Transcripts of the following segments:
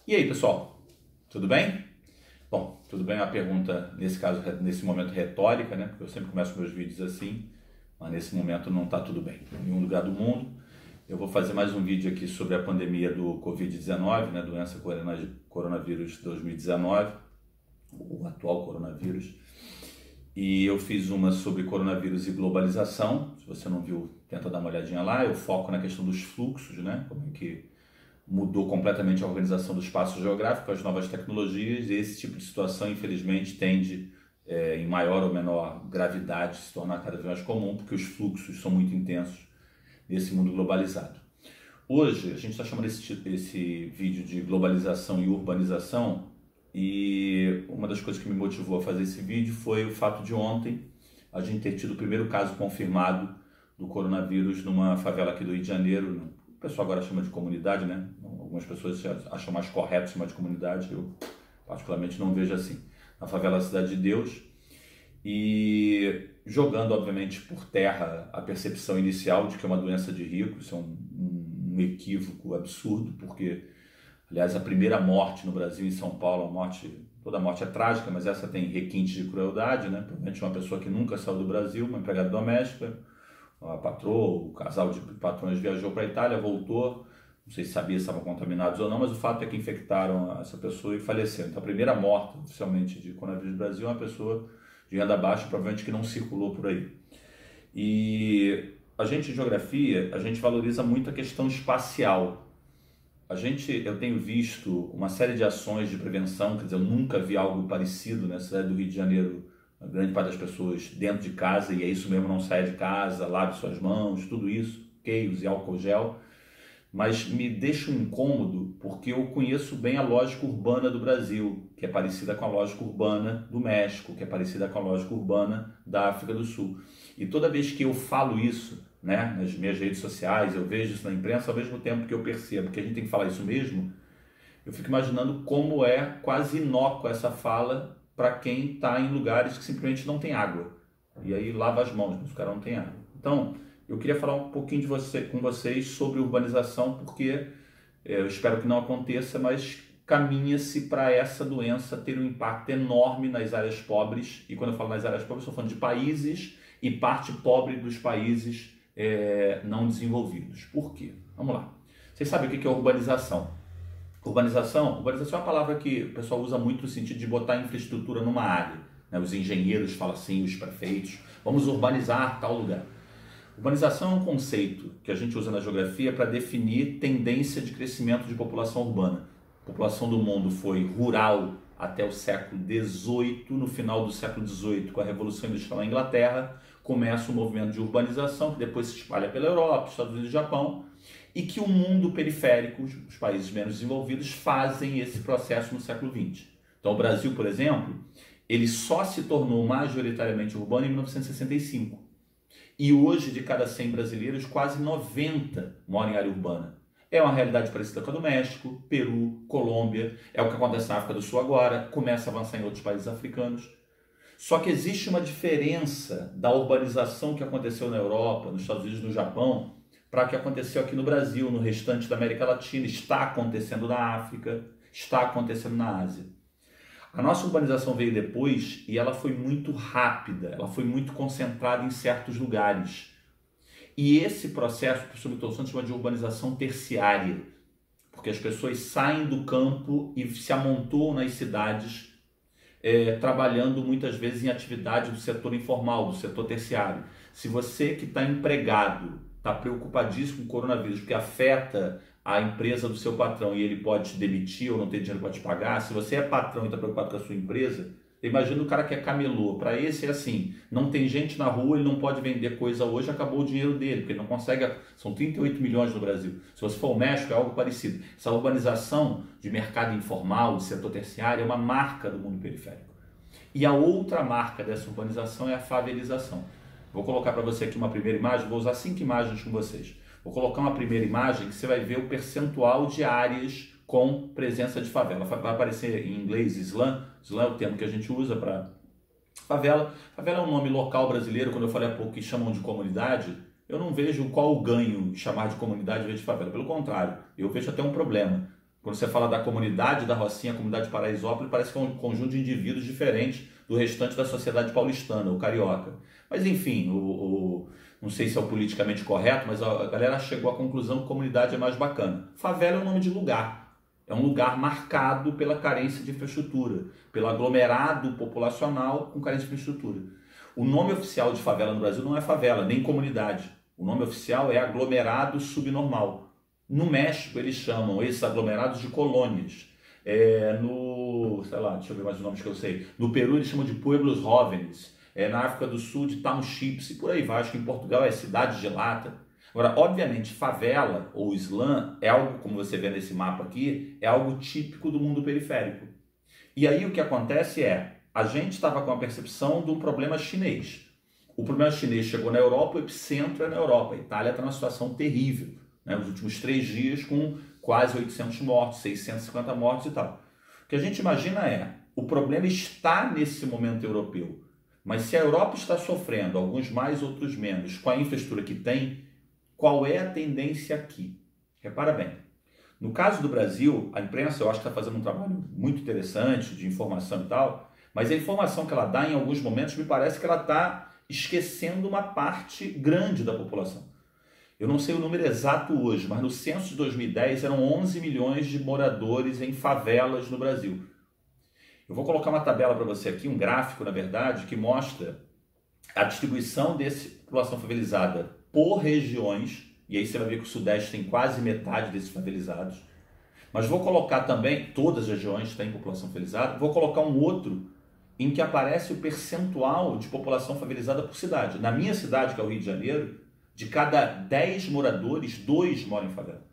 E aí, pessoal, tudo bem? Bom, tudo bem é uma pergunta, nesse caso, nesse momento retórica, né? Porque eu sempre começo meus vídeos assim, mas nesse momento não está tudo bem. Em nenhum lugar do mundo. Eu vou fazer mais um vídeo aqui sobre a pandemia do Covid-19, né? Doença coronavírus 2019, o atual coronavírus. E eu fiz uma sobre coronavírus e globalização. Se você não viu, tenta dar uma olhadinha lá. Eu foco na questão dos fluxos, né? Como é que mudou completamente a organização do espaço geográfico, as novas tecnologias, e esse tipo de situação, infelizmente, tende, em maior ou menor gravidade, se tornar cada vez mais comum, porque os fluxos são muito intensos nesse mundo globalizado. Hoje, a gente está chamando esse vídeo de globalização e urbanização, e uma das coisas que me motivou a fazer esse vídeo foi o fato de ontem a gente ter tido o primeiro caso confirmado do coronavírus numa favela aqui do Rio de Janeiro. O pessoal agora chama de comunidade, né? Algumas pessoas acham mais correto chamar de comunidade, eu particularmente não vejo assim. Na favela Cidade de Deus, e jogando, obviamente, por terra a percepção inicial de que é uma doença de rico. Isso é um equívoco absurdo, porque, aliás, a primeira morte no Brasil, em São Paulo, toda morte é trágica, mas essa tem requintes de crueldade, né? Provavelmente uma pessoa que nunca saiu do Brasil, uma empregada doméstica, a patroa, o casal de patrões viajou para a Itália, voltou, não sei se sabia se estavam contaminados ou não, mas o fato é que infectaram essa pessoa e faleceu. Então a primeira morte oficialmente de coronavírus no Brasil é uma pessoa de renda baixa, provavelmente que não circulou por aí. E a gente em geografia, a gente valoriza muito a questão espacial. Eu tenho visto uma série de ações de prevenção, quer dizer, eu nunca vi algo parecido na cidade do Rio de Janeiro. A grande parte das pessoas dentro de casa, e é isso mesmo, não saia de casa, lave suas mãos, tudo isso, use álcool gel. Mas me deixa um incômodo porque eu conheço bem a lógica urbana do Brasil, que é parecida com a lógica urbana do México, que é parecida com a lógica urbana da África do Sul. E toda vez que eu falo isso, né, nas minhas redes sociais, eu vejo isso na imprensa, ao mesmo tempo que eu percebo que a gente tem que falar isso mesmo, eu fico imaginando como é quase inócua essa fala para quem está em lugares que simplesmente não tem água. E aí lava as mãos, mas o cara não tem água. Então, eu queria falar um pouquinho com vocês sobre urbanização, porque eu espero que não aconteça, mas caminha-se para essa doença ter um impacto enorme nas áreas pobres. E quando eu falo nas áreas pobres, estou falando de países e parte pobre dos países não desenvolvidos. Por quê? Vamos lá. Vocês sabem o que é urbanização? Urbanização é uma palavra que o pessoal usa muito no sentido de botar infraestrutura numa área, né? Os engenheiros falam assim, os prefeitos, vamos urbanizar tal lugar. Urbanização é um conceito que a gente usa na geografia para definir tendência de crescimento de população urbana. A população do mundo foi rural até o século XVIII. No final do século XVIII, com a Revolução Industrial na Inglaterra, começa o movimento de urbanização, que depois se espalha pela Europa, Estados Unidos e Japão, e que o mundo periférico, os países menos desenvolvidos, fazem esse processo no século XX. Então o Brasil, por exemplo, ele só se tornou majoritariamente urbano em 1965. E hoje, de cada 100 brasileiros, quase 90 moram em área urbana. É uma realidade parecida com a do México, Peru, Colômbia, é o que acontece na África do Sul agora, começa a avançar em outros países africanos. Só que existe uma diferença da urbanização que aconteceu na Europa, nos Estados Unidos, no Japão, para o que aconteceu aqui no Brasil, no restante da América Latina, está acontecendo na África, está acontecendo na Ásia. A nossa urbanização veio depois e ela foi muito rápida, ela foi muito concentrada em certos lugares. E esse processo, o professor Milton Santos chama de urbanização terciária, porque as pessoas saem do campo e se amontoam nas cidades, trabalhando muitas vezes em atividade do setor informal, do setor terciário. Se você que está empregado está preocupadíssimo com o coronavírus, porque afeta a empresa do seu patrão e ele pode te demitir ou não ter dinheiro para te pagar, se você é patrão e está preocupado com a sua empresa, imagina o cara que é camelô. Para esse é assim, não tem gente na rua, ele não pode vender coisa hoje, acabou o dinheiro dele, porque ele não consegue, são 38 milhões no Brasil. Se você for ao México, é algo parecido. Essa urbanização de mercado informal, de setor terciário, é uma marca do mundo periférico. E a outra marca dessa urbanização é a favelização. Vou colocar para você aqui uma primeira imagem, vou usar 5 imagens com vocês. Vou colocar uma primeira imagem que você vai ver o percentual de áreas com presença de favela. Vai aparecer em inglês slum. Slum é o termo que a gente usa para favela. Favela é um nome local brasileiro. Quando eu falei há pouco que chamam de comunidade, eu não vejo qual o ganho de chamar de comunidade em vez de favela. Pelo contrário, eu vejo até um problema. Quando você fala da comunidade da Rocinha, a comunidade de Paraisópolis, parece que é um conjunto de indivíduos diferentes do restante da sociedade paulistana, ou carioca. Mas enfim, não sei se é o politicamente correto, mas a galera chegou à conclusão que comunidade é mais bacana. Favela é o nome de lugar. É um lugar marcado pela carência de infraestrutura, pelo aglomerado populacional com carência de infraestrutura. O nome oficial de favela no Brasil não é favela, nem comunidade. O nome oficial é aglomerado subnormal. No México, eles chamam esses aglomerados de colônias. Sei lá, deixa eu ver mais os nomes que eu sei. No Peru, eles chamam de pueblos jóvenes. Na África do Sul, de townships, e por aí vai. Acho que em Portugal é cidade de lata. Agora, obviamente, favela ou slum é algo, como você vê nesse mapa aqui, é algo típico do mundo periférico. E aí o que acontece é, a gente estava com a percepção de um problema chinês. O problema chinês chegou na Europa, o epicentro é na Europa. A Itália está numa situação terrível, né? Nos últimos 3 dias com quase 800 mortos, 650 mortos e tal. O que a gente imagina é, o problema está nesse momento europeu. Mas se a Europa está sofrendo, alguns mais, outros menos, com a infraestrutura que tem, qual é a tendência aqui? Repara bem, no caso do Brasil, a imprensa eu acho que está fazendo um trabalho muito interessante de informação e tal, mas a informação que ela dá em alguns momentos me parece que ela está esquecendo uma parte grande da população. Eu não sei o número exato hoje, mas no censo de 2010 eram 11 milhões de moradores em favelas no Brasil. Eu vou colocar uma tabela para você aqui, um gráfico, na verdade, que mostra a distribuição dessa população favelizada por regiões, e aí você vai ver que o Sudeste tem quase metade desses favelizados, mas vou colocar também, todas as regiões têm população favelizada, vou colocar um outro em que aparece o percentual de população favelizada por cidade. Na minha cidade, que é o Rio de Janeiro, de cada 10 moradores, 2 moram em favela.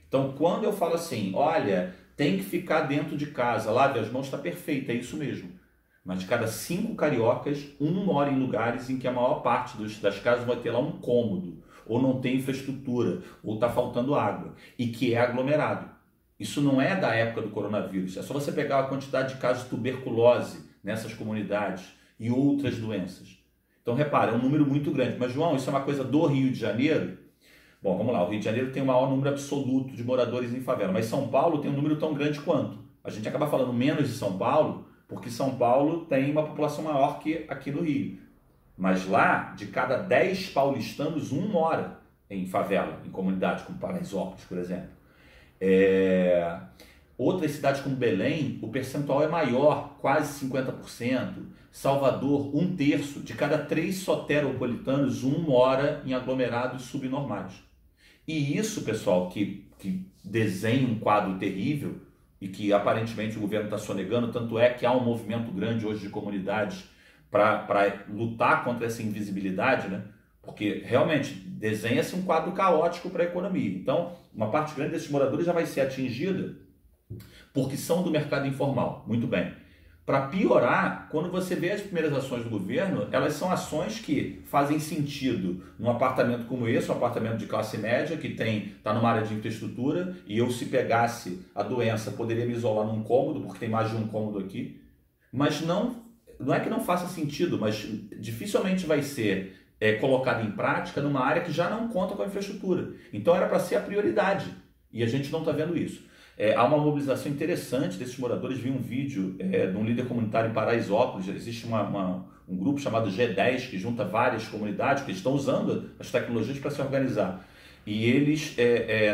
Então, quando eu falo assim, olha, tem que ficar dentro de casa, lave as mãos, está perfeito, é isso mesmo. Mas de cada 5 cariocas, 1 mora em lugares em que a maior parte das casas vai ter lá um cômodo, ou não tem infraestrutura, ou está faltando água, e que é aglomerado. Isso não é da época do coronavírus, é só você pegar a quantidade de casos de tuberculose nessas comunidades e outras doenças. Então, repara, é um número muito grande. Mas, João, isso é uma coisa do Rio de Janeiro? Bom, vamos lá, o Rio de Janeiro tem o maior número absoluto de moradores em favela, mas São Paulo tem um número tão grande quanto. A gente acaba falando menos de São Paulo, porque São Paulo tem uma população maior que aqui no Rio. Mas lá, de cada 10 paulistanos, 1 mora em favela, em comunidade, como Paraisópolis, por exemplo. Outras cidades como Belém, o percentual é maior, quase 50%. Salvador, 1/3. De cada 3 soteropolitanos, 1 mora em aglomerados subnormais. E isso, pessoal, que desenha um quadro terrível e que aparentemente o governo está sonegando, tanto é que há um movimento grande hoje de comunidades para lutar contra essa invisibilidade, né? Porque realmente desenha-se um quadro caótico para a economia. Então, uma parte grande desses moradores já vai ser atingida porque são do mercado informal. Muito bem. Para piorar, quando você vê as primeiras ações do governo, elas são ações que fazem sentido num apartamento como esse, um apartamento de classe média, que está numa área de infraestrutura, e eu, se pegasse a doença, poderia me isolar num cômodo, porque tem mais de um cômodo aqui. Mas não é que não faça sentido, mas dificilmente vai ser colocado em prática numa área que já não conta com a infraestrutura. Então era para ser a prioridade, e a gente não está vendo isso. Há uma mobilização interessante desses moradores. Vi um vídeo de um líder comunitário em Paraisópolis. Existe um grupo chamado G10 que junta várias comunidades que estão usando as tecnologias para se organizar. E eles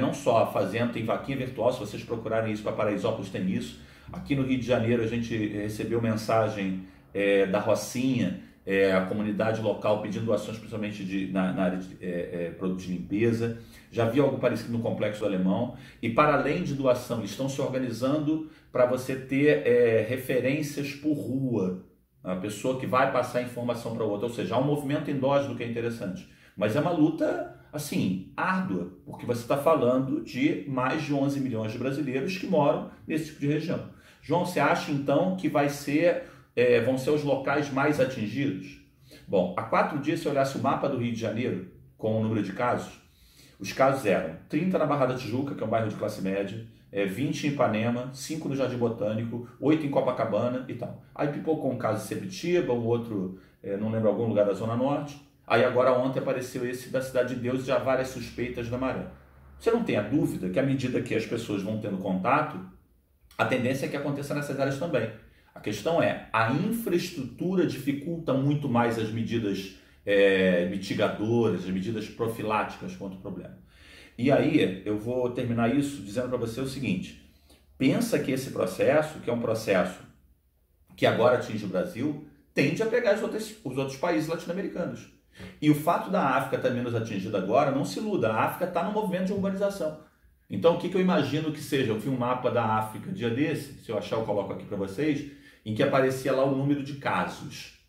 não só fazendo, tem vaquinha virtual, se vocês procurarem isso para Paraisópolis tem isso. Aqui no Rio de Janeiro a gente recebeu mensagem da Rocinha, a comunidade local pedindo doações, principalmente na área de produtos de limpeza. Já vi algo parecido no Complexo do Alemão. E para além de doação, eles estão se organizando para você ter referências por rua. A pessoa que vai passar informação para outra. Ou seja, há um movimento endógeno que é interessante. Mas é uma luta, assim, árdua, porque você está falando de mais de 11 milhões de brasileiros que moram nesse tipo de região. João, você acha então que vão ser os locais mais atingidos? Bom, há 4 dias, se olhasse o mapa do Rio de Janeiro, com o número de casos, os casos eram 30 na Barra da Tijuca, que é um bairro de classe média, 20 em Ipanema, 5 no Jardim Botânico, 8 em Copacabana e tal. Aí pipocou um caso em Sepetiba, um outro, não lembro, algum lugar da Zona Norte. Aí agora ontem apareceu esse da Cidade de Deus e já várias suspeitas da Maré. Você não tem a dúvida que à medida que as pessoas vão tendo contato, a tendência é que aconteça nessas áreas também. A questão é, a infraestrutura dificulta muito mais as medidas mitigadoras, as medidas profiláticas contra o problema. E aí, eu vou terminar isso dizendo para você o seguinte, pensa que esse processo, que é um processo que agora atinge o Brasil, tende a pegar os outros países latino-americanos. E o fato da África estar menos atingida agora, não se iluda, a África está no movimento de urbanização. Então, o que eu imagino que seja? Eu vi um mapa da África dia desse, se eu achar eu coloco aqui para vocês, em que aparecia lá o número de casos.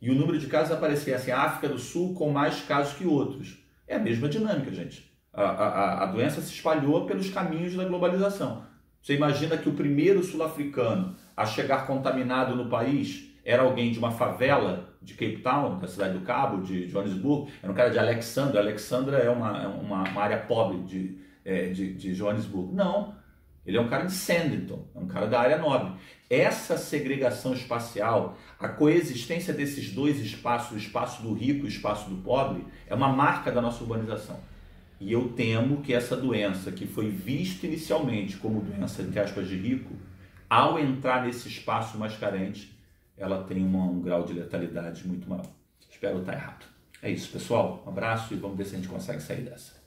E o número de casos aparecia assim, a África do Sul com mais casos que outros. É a mesma dinâmica, gente. A doença se espalhou pelos caminhos da globalização. Você imagina que o primeiro sul-africano a chegar contaminado no país era alguém de uma favela de Cape Town, da cidade do Cabo, de Joanesburgo, era um cara de Alexandra. Alexandra é uma área pobre de Joanesburgo. Não, ele é um cara de Sandton, é um cara da área nobre. Essa segregação espacial, a coexistência desses dois espaços, o espaço do rico e o espaço do pobre, é uma marca da nossa urbanização. E eu temo que essa doença, que foi vista inicialmente como doença, entre aspas, de rico, ao entrar nesse espaço mais carente, ela tem um grau de letalidade muito maior. Espero estar errado. É isso, pessoal. Um abraço e vamos ver se a gente consegue sair dessa.